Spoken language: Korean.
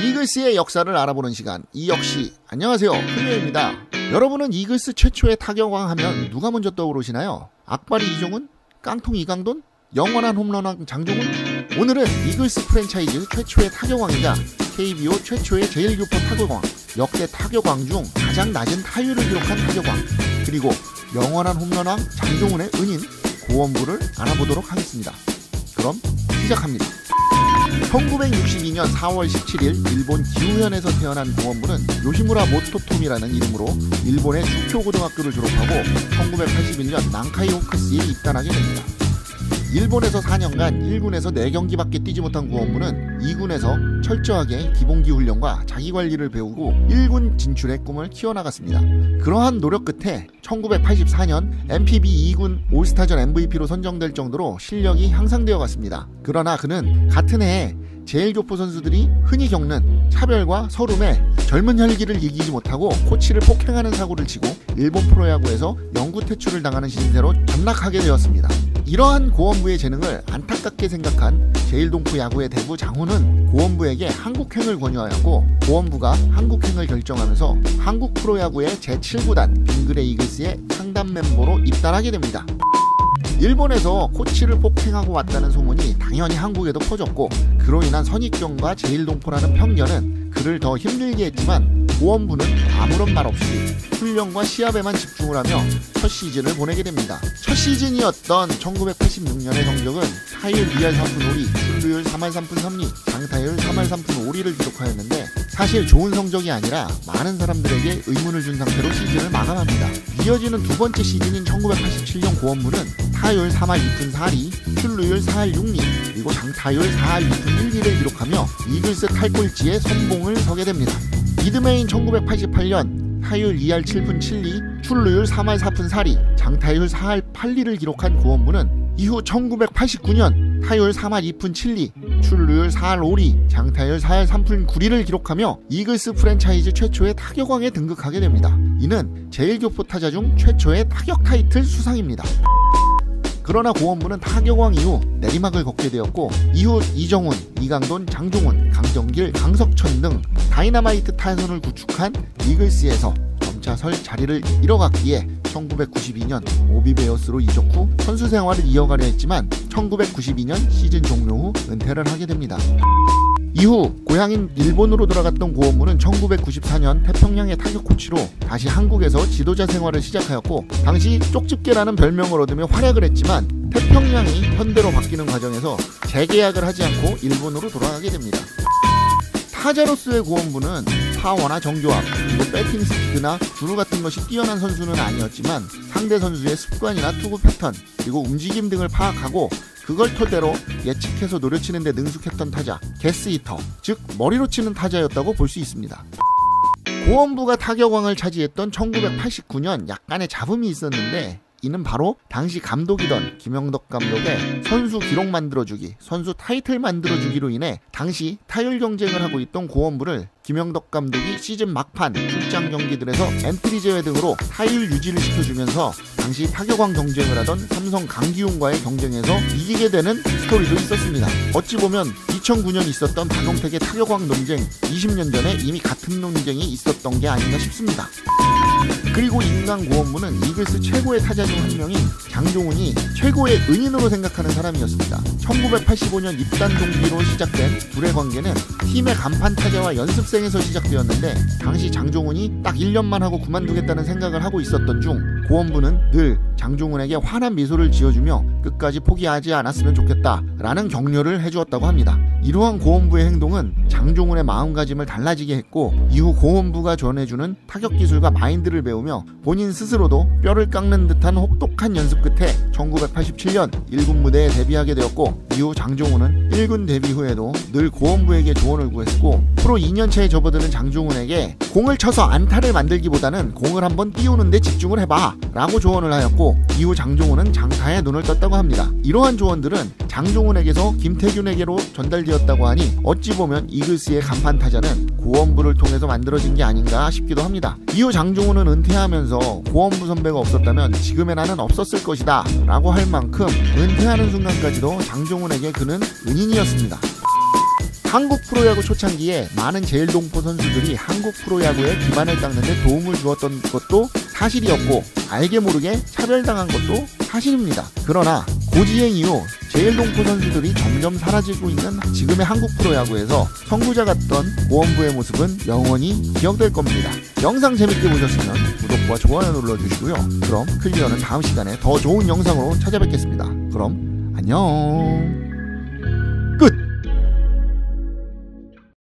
이글스의 역사를 알아보는 시간, 이 역시 안녕하세요, 흘려입니다. 여러분은 이글스 최초의 타격왕 하면 누가 먼저 떠오르시나요? 악바리 이종훈? 깡통 이강돈? 영원한 홈런왕 장종훈? 오늘은 이글스 프랜차이즈 최초의 타격왕이자 KBO 최초의 제1교포 타격왕, 역대 타격왕 중 가장 낮은 타율을 기록한 타격왕, 그리고 영원한 홈런왕 장종훈의 은인 고원부를 알아보도록 하겠습니다. 그럼 시작합니다. 1962년 4월 17일 일본 기우현에서 태어난 고원부는 요시무라 모토토미라는 이름으로 일본의 주쿄 고등학교를 졸업하고 1981년 난카이 호크스에 입단하게 됩니다. 일본에서 4년간 1군에서 4경기밖에 뛰지 못한 고원부는 2군에서 철저하게 기본기 훈련과 자기관리를 배우고 1군 진출의 꿈을 키워나갔습니다. 그러한 노력 끝에 1984년 NPB 2군 올스타전 MVP로 선정될 정도로 실력이 향상되어 갔습니다. 그러나 그는 같은 해에 제1교포 선수들이 흔히 겪는 차별과 서름에 젊은 혈기를 이기지 못하고 코치를 폭행하는 사고를 치고 일본 프로야구에서 영구 퇴출을 당하는 신세로 전락하게 되었습니다. 이러한 고원부의 재능을 안타깝게 생각한 제1동포 야구의 대부 장훈은 고원부에게 한국행을 권유하였고, 고원부가 한국행을 결정하면서 한국 프로야구의 제7구단 빙그레 이글스의 상담 멤버로 입단하게 됩니다. 일본에서 코치를 폭행하고 왔다는 소문이 당연히 한국에도 퍼졌고, 그로 인한 선입견과 제1동포라는 편견은 그를 더 힘들게 했지만, 고원부는 아무런 말 없이 훈련과 시합에만 집중을 하며 첫 시즌을 보내게 됩니다. 첫 시즌이었던 1986년의 성적은 타율 2할 3푼 5리, 출루율 3할 3푼 3리, 장타율 3할 3푼 5리를 기록하였는데, 사실 좋은 성적이 아니라 많은 사람들에게 의문을 준 상태로 시즌을 마감합니다. 이어지는 두 번째 시즌인 1987년 고원부는 타율 3할 2푼 4리, 출루율 4할 6리, 그리고 장타율 4할 2푼 1리를 기록하며 이글스 탈꼴찌에 선봉을 서게 됩니다. 이듬해인 1988년 타율 2할 7푼 7리, 출루율 3할 4푼 4리, 장타율 4할 8리를 기록한 고원부는 이후 1989년 타율 3할 2푼 7리, 출루율 4할 5리, 장타율 4할 3푼 9리를 기록하며 이글스 프랜차이즈 최초의 타격왕에 등극하게 됩니다. 이는 제1교포 타자 중 최초의 타격 타이틀 수상입니다. 그러나 고원부는 타격왕 이후 내리막을 걷게 되었고, 이후 이정훈, 이강돈, 장종훈, 강정길, 강석천 등 다이너마이트 타선을 구축한 이글스에서 점차 설 자리를 잃어갔기에 1992년 오비베어스로 이적 후 선수 생활을 이어가려 했지만 1992년 시즌 종료 후 은퇴를 하게 됩니다. 이후 고향인 일본으로 돌아갔던 고원부는 1994년 태평양의 타격 코치로 다시 한국에서 지도자 생활을 시작하였고, 당시 쪽집게라는 별명을 얻으며 활약을 했지만 태평양이 현대로 바뀌는 과정에서 재계약을 하지 않고 일본으로 돌아가게 됩니다. 타자로서의 고원부는 파워나 정교함, 그리고 배팅 스피드나 주루 같은 것이 뛰어난 선수는 아니었지만 상대 선수의 습관이나 투구 패턴, 그리고 움직임 등을 파악하고 그걸 토대로 예측해서 노려치는 데 능숙했던 타자, 게스히터, 즉 머리로 치는 타자였다고 볼 수 있습니다. 고원부가 타격왕을 차지했던 1989년 약간의 잡음이 있었는데, 이는 바로 당시 감독이던 김영덕 감독의 선수 기록 만들어주기, 선수 타이틀 만들어주기로 인해 당시 타율 경쟁을 하고 있던 고원부를 김영덕 감독이 시즌 막판 출장 경기들에서 엔트리 제외 등으로 타율 유지를 시켜주면서 당시 타격왕 경쟁을 하던 삼성 강기훈과의 경쟁에서 이기게 되는 스토리도 있었습니다. 어찌 보면 2009년 있었던 박용택의 타격왕 논쟁 20년 전에 이미 같은 논쟁이 있었던 게 아닌가 싶습니다. 그리고 인간 고원부는 이글스 최고의 타자 중 한 명인 장종훈이 최고의 은인으로 생각하는 사람이었습니다. 1985년 입단 동기로 시작된 둘의 관계는 팀의 간판 타자와 연습생에서 시작되었는데, 당시 장종훈이 딱 1년만 하고 그만두겠다는 생각을 하고 있었던 중 고원부는 늘 장종훈에게 환한 미소를 지어주며 끝까지 포기하지 않았으면 좋겠다 라는 격려를 해주었다고 합니다. 이러한 고원부의 행동은 장종훈의 마음가짐을 달라지게 했고, 이후 고원부가 전해주는 타격 기술과 마인드를 배우며 본인 스스로도 뼈를 깎는 듯한 혹독한 연습 끝에 1987년 1군 무대에 데뷔하게 되었고, 이후 장종훈은 1군 데뷔 후에도 늘 고원부에게 조언을 구했고, 프로 2년차에 접어드는 장종훈에게 공을 쳐서 안타를 만들기보다는 공을 한번 띄우는 데 집중을 해봐 라고 조언을 하였고, 이후 장종훈은 장타에 눈을 떴다고 합니다. 이러한 조언들은 장종훈에게서 김태균에게로 전달되었다고 하니 어찌 보면 이글스의 간판 타자는 고원부를 통해서 만들어진 게 아닌가 싶기도 합니다. 이후 장종훈은 은퇴하면서 고원부 선배가 없었다면 지금의 나는 없었을 것이다 라고 할 만큼 은퇴하는 순간까지도 장종훈에게 그는 은인이었습니다. 한국 프로야구 초창기에 많은 제일동포 선수들이 한국 프로야구의 기반을 닦는 데 도움을 주었던 것도 사실이었고 알게 모르게 차별당한 것도 사실입니다. 그러나 고지행 이후 제일동포 선수들이 점점 사라지고 있는 지금의 한국 프로야구에서 선구자 같던 고원부의 모습은 영원히 기억될 겁니다. 영상 재밌게 보셨으면 구독과 좋아요 눌러주시고요. 그럼 클리어는 다음 시간에 더 좋은 영상으로 찾아뵙겠습니다. 그럼 안녕.